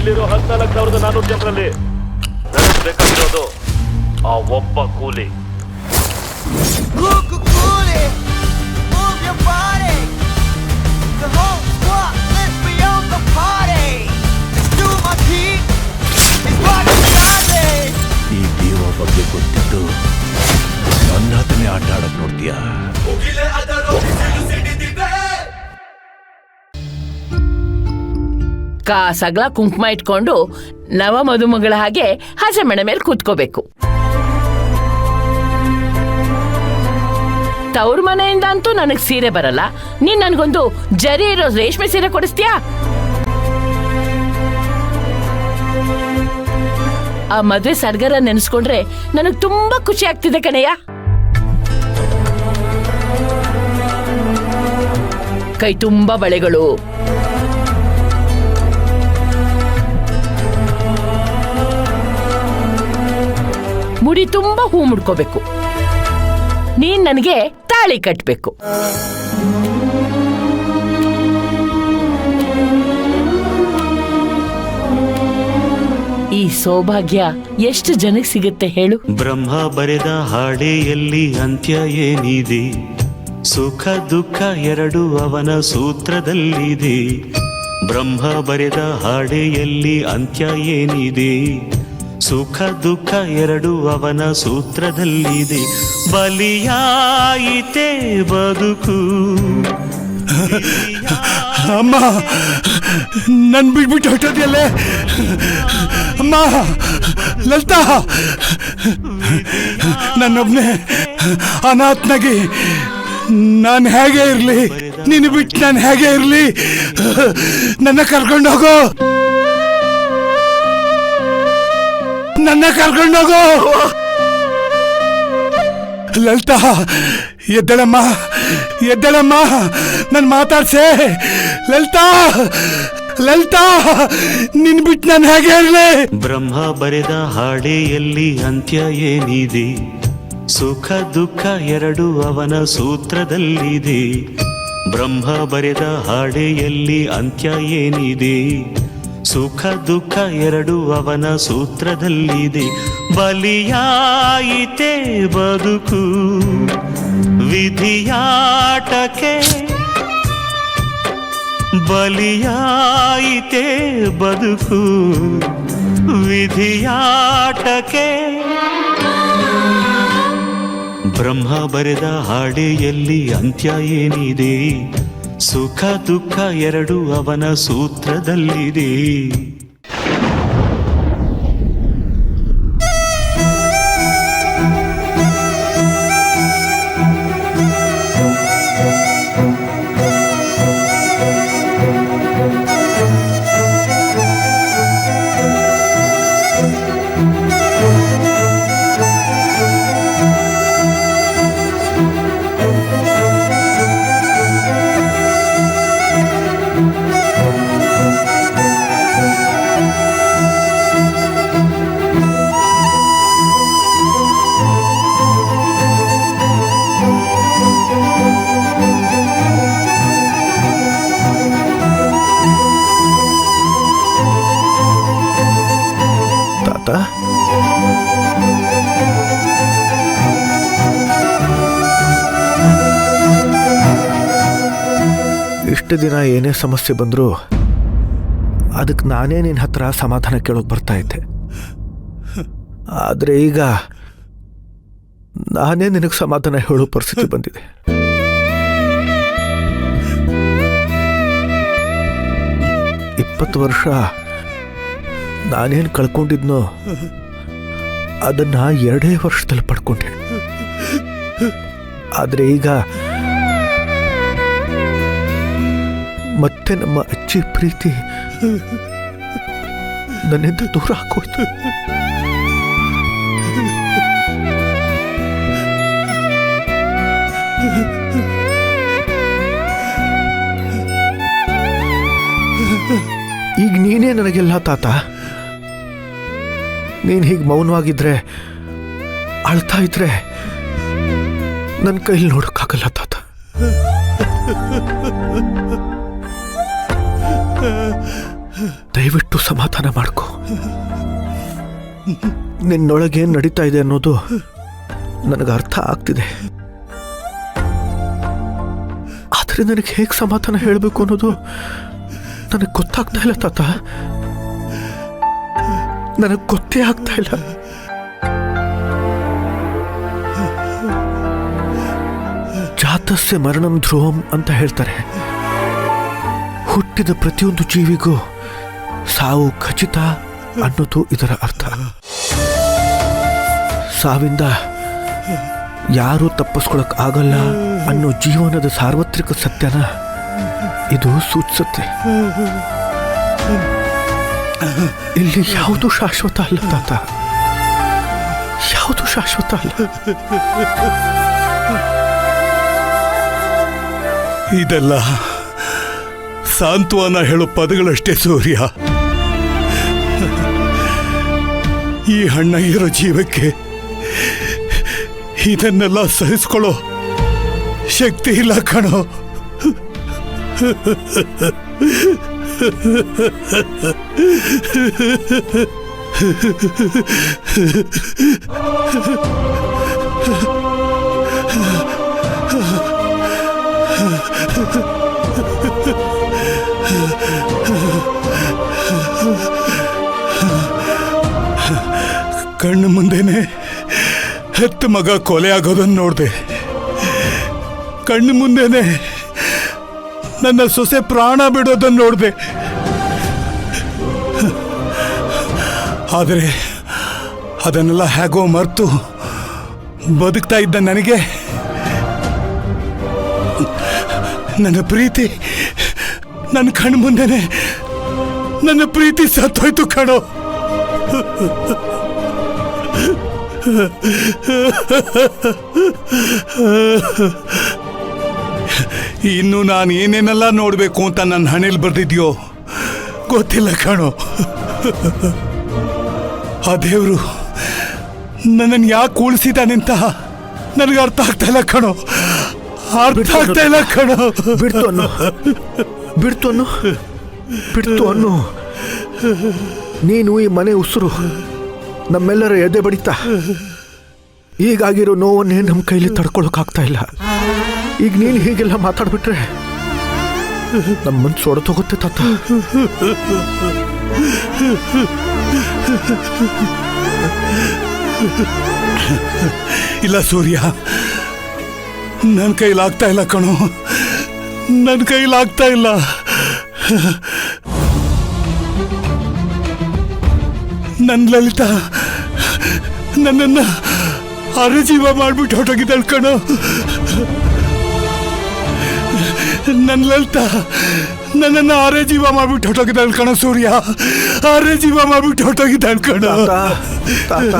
ಇಲ್ಲಿರೋ 14,400 ಜನರಲ್ಲಿ ನನಗೆ ಬೇಕಾಗಿರೋದು ಆ ಒಬ್ಬ ಕೂಲಿ. ಈ ದೇವ ಬಗ್ಗೆ ಗೊತ್ತಿದ್ದು ನನ್ನ ಹತ್ರನೇ ಆಟ ಆಡಕ್ ನೋಡ್ತೀಯಾ? ಕಾಸಗ್ಲ ಕುಂಕುಮ ಇಟ್ಕೊಂಡು ನವ ಮದುಮಗಳ ಹಾಗೆ ಹಸೆಮಣೆ ಮೇಲೆ ಕೂತ್ಕೋಬೇಕು. ತವ್ರ ಮನೆಯಿಂದ ಅಂತೂ ನನಗ್ ಸೀರೆ ಬರಲ್ಲ, ನೀನ್ ನನ್ಗೊಂದು ಜರಿ ಇರೋ ರೇಷ್ಮೆ ಸೀರೆ ಕೊಡಿಸ್ತೀಯಾ? ಆ ಮದ್ವೆ ಸಡ್ಗರ ನೆನೆಸ್ಕೊಂಡ್ರೆ ನನಗ್ ತುಂಬಾ ಖುಷಿ ಆಗ್ತಿದೆ ಕಣಯ್ಯ. ಕೈ ತುಂಬಾ ಬಳೆಗಳು, ಮುಡಿ ತುಂಬಾ ಹೂ ಮುಡ್ಕೋಬೇಕು, ನೀನ್ ನನಗೆ ತಾಳಿ ಕಟ್ಬೇಕು. ಈ ಸೌಭಾಗ್ಯ ಎಷ್ಟು ಜನಕ್ಕೆ ಸಿಗುತ್ತೆ ಹೇಳು? ಬ್ರಹ್ಮ ಬರೆದ ಹಾಡೆಯಲ್ಲಿ ಅಂತ್ಯ ಏನಿದೆ? ಸುಖ ದುಃಖ ಎರಡು ಅವನ ಸೂತ್ರದಲ್ಲಿದೆ. ಬ್ರಹ್ಮ ಬರೆದ ಹಾಡೆಯಲ್ಲಿ ಅಂತ್ಯ ಏನಿದೆ? ಸುಖ ದುಃಖ ಎರಡು ಅವನ ಸೂತ್ರದಲ್ಲಿದೆ. ಬಲಿಯಾಯಿತೆ ಬದುಕು. ಅಮ್ಮ, ನನ್ ಬಿಟ್ಬಿಟ್ಟು ಹೊಟ್ಟೋದಿಯಲ್ಲೇ ಅಮ್ಮ. ಲಲಿತಾ, ನನ್ನೊಬ್ನೇ ಅನಾಥನಾಗಿ ನಾನು ಹೇಗೆ ಇರ್ಲಿ? ನೀನು ಬಿಟ್ಟು ನಾನು ಹೇಗೆ ಇರ್ಲಿ? ನನ್ನ ಕರ್ಕೊಂಡೋಗು, ನನ್ನ ಕರ್ಕೊಂಡೋಗು. ಲಲಿತಾ, ಎದ್ದಳಮ್ಮ, ಎದ್ದಳಮ್ಮ, ನನ್ ಮಾತಾಡ್ಸೆ. ಲಲಿತಾ, ಲಲಿತಾ, ನಿನ್ ಬಿಟ್ಟು ನಾನು ಹೇಗೆ ಇರ್ಲಿ? ಬ್ರಹ್ಮ ಬರೆದ ಹಾಡೆಯಲ್ಲಿ ಅಂತ್ಯ ಏನಿದೆ? ಸುಖ ದುಃಖ ಎರಡು ಅವನ ಸೂತ್ರದಲ್ಲಿದೆ. ಬ್ರಹ್ಮ ಬರೆದ ಹಾಡೆಯಲ್ಲಿ ಅಂತ್ಯ ಏನಿದೆ? ಸುಖ ದುಃಖ ಎರಡು ಅವನ ಸೂತ್ರದಲ್ಲಿದೆ. ಬಲಿಯಾಯಿತೆ ಬದುಕು ವಿಧಿಯಾಟಕ್ಕೆ. ಬಲಿಯಾಯಿತೆ ಬದುಕು ವಿಧಿಯಾಟಕ್ಕೆ. ಬ್ರಹ್ಮ ಬರೆದ ಹಾಡೆಯಲ್ಲಿ ಅಂತ್ಯ ಏನಿದೆ? ಸುಖ ದುಃಖ ಎರಡು ಅವನ ಸೂತ್ರದಲ್ಲಿದೆ. ಇಷ್ಟು ದಿನ ಏನೇ ಸಮಸ್ಯೆ ಬಂದರೂ ಅದಕ್ಕೆ ನಾನೇ ನಿನ್ನ ಹತ್ರ ಸಮಾಧಾನ ಕೇಳೋಕೆ ಬರ್ತಾ ಇದ್ದೆ. ಆದರೆ ಈಗ ನಾನೇ ನಿನಗೆ ಸಮಾಧಾನ ಹೇಳೋ ಪರಿಸ್ಥಿತಿ ಬಂದಿದೆ. ಇಪ್ಪತ್ತು ವರ್ಷ ನಾನೇನು ಕಳ್ಕೊಂಡಿದ್ನೋ ಅದನ್ನು 2 ವರ್ಷದಲ್ಲಿ ಪಡ್ಕೊಂಡೆ. ಆದರೆ ಈಗ ಮತ್ತೆ ನಮ್ಮ ಅಜ್ಜಿ ಪ್ರೀತಿ ನನ್ನಿಂದ ದೂರ ಹಾಕೋಯ್ತು. ಈಗ ನೀನೇ ನನಗೆಲ್ಲ ತಾತ. ನೀನು ಹೀಗೆ ಮೌನವಾಗಿದ್ರೆ, ಅಳ್ತಾ ಇದ್ರೆ ನನ್ನ ಕೈಲಿ ನೋಡೋಕ್ಕಾಗಲ್ಲ ತಾತ. ದಯವಿಟ್ಟು ಸಮಾಧಾನ ಮಾಡ್ಕೊ. ನಿನ್ನೊಳಗೆ ಏನ್ ನಡೀತಾ ಇದೆ ಅನ್ನೋದು ನನಗೆ ಅರ್ಥ ಆಗ್ತಿದೆ. ಆದ್ರೆ ನನಗೆ ಹೇಗೆ ಸಮಾಧಾನ ಹೇಳಬೇಕು ಅನ್ನೋದು ನನಗೆ ಗೊತ್ತಾಗ್ತಾ ಇಲ್ಲ ತಾತ. ನನಗೆ ಗೊತ್ತೇ ಆಗ್ತಾ ಇಲ್ಲ. ಜಾತಸ್ಯ ಮರಣಂ ಧ್ರುವಂ ಅಂತ ಹೇಳ್ತಾರೆ. ಹುಟ್ಟಿದ ಪ್ರತಿಯೊಂದು ಜೀವಿಗೂ ಸಾವು ಖಚಿತ ಅನ್ನೋದು ಇದರ ಅರ್ಥ. ಸಾವಿಂದ ಯಾರೂ ತಪ್ಪಿಸ್ಕೊಳಕ್ ಆಗಲ್ಲ ಅನ್ನೋ ಜೀವನದ ಸಾರ್ವತ್ರಿಕ ಸತ್ಯನ ಇದು ಸೂಚಿಸುತ್ತೆ. ಇಲ್ಲಿ ಯಾವುದು ಶಾಶ್ವತ ಅಲ್ಲ ತಾತ, ಯಾವುದು ಶಾಶ್ವತ ಅಲ್ಲ. ಇದೆಲ್ಲ ಸಾಂತ್ವನ ಹೇಳೋ ಪದಗಳಷ್ಟೇ ಸೂರ್ಯ. ಈ ಹಣ್ಣ ಇರೋ ಜೀವಕ್ಕೆ ಇದನ್ನೆಲ್ಲ ಸಹಿಸ್ಕೊಳ್ಳೋ ಶಕ್ತಿ ಇಲ್ಲ ಕಣೋ. ಕಣ್ಣು ಮುಂದೆನೆ ಹೆತ್ತ ಮಗ ಕೊಲೆ ಆಗೋದನ್ನು ನೋಡಿದೆ. ಕಣ್ಣು ಮುಂದೆನೆ ನನ್ನ ಸೊಸೆ ಪ್ರಾಣ ಬಿಡೋದನ್ನು ನೋಡಿದೆ. ಆದರೆ ಅದನ್ನೆಲ್ಲ ಹೇಗೋ ಮರೆತು ಬದುಕ್ತಾ ಇದ್ದ ನನಗೆ ನನ್ನ ಪ್ರೀತಿ ನನ್ನ ಕಣ್ಣು ಮುಂದೆನೆ ನನ್ನ ಪ್ರೀತಿ ಸತ್ತೋಯ್ತು ಕಣೋ. ಇನ್ನು ನಾನು ಏನೇನೆಲ್ಲ ನೋಡಬೇಕು ಅಂತ ನನ್ನ ಹಣೆಯಲ್ಲಿ ಬರ್ದಿದ್ಯೋ ಗೊತ್ತಿಲ್ಲ ಕಣೋ. ಆ ದೇವರು ನನ್ನನ್ನು ಯಾಕೆ ಉಳಿಸಿದಾನೆ ಅಂತ ನನಗೆ ಅರ್ಥ ಆಗ್ತಾ ಇಲ್ಲ ಕಣೋ, ಅರ್ಥ ಆಗ್ತಾ ಇಲ್ಲ ಕಣೋ. ಬಿಡ್ತು ಅನ್ನು, ಬಿಡ್ತು ಅನ್ನು, ಬಿಡ್ತು ಅನ್ನು. ನೀನು ಈ ಮನೆ ಉಸಿರು, ನಮ್ಮೆಲ್ಲರ ಎದೆ ಬಡಿತ. ಈಗಾಗಿರೋ ನೋವನ್ನೇ ನಮ್ಮ ಕೈಲಿ ತಡ್ಕೊಳಕ್ಕಾಗ್ತಾ ಇಲ್ಲ. ಈಗ ನೀನು ಹೀಗೆಲ್ಲ ಮಾತಾಡ್ಬಿಟ್ರೆ ನಮ್ಮ ಮನ್ಸು ಹೊಡೆದೋಗುತ್ತೆ ತಾತ. ಇಲ್ಲ ಸೂರ್ಯ, ನನ್ನ ಕೈಲಾಗ್ತಾ ಇಲ್ಲ ಕಣೋ, ನನ್ನ ಕೈಲಾಗ್ತಾ ಇಲ್ಲ. ನನ್ನ ಲಲಿತಾ ನನ್ನನ್ನು ಅರೆಜೀವ ಮಾಡ್ಬಿಟ್ಟು ಹೊರಟೋಗಿದ್ದಾಳೆ ಕಣೋ. ನನ್ನ ಲಲಿತಾ ನನ್ನನ್ನು ಅರೆಜೀವ ಮಾಡ್ಬಿಟ್ಟು ಹೊರಟೋಗಿದ್ದಾಳೆ ಕಣೋ ಸೂರ್ಯ, ಅರೆಜೀವ ಮಾಡ್ಬಿಟ್ಟು ಹೊರಟೋಗಿದ್ದಾಳೆ ಕಣೋ. ತಾತ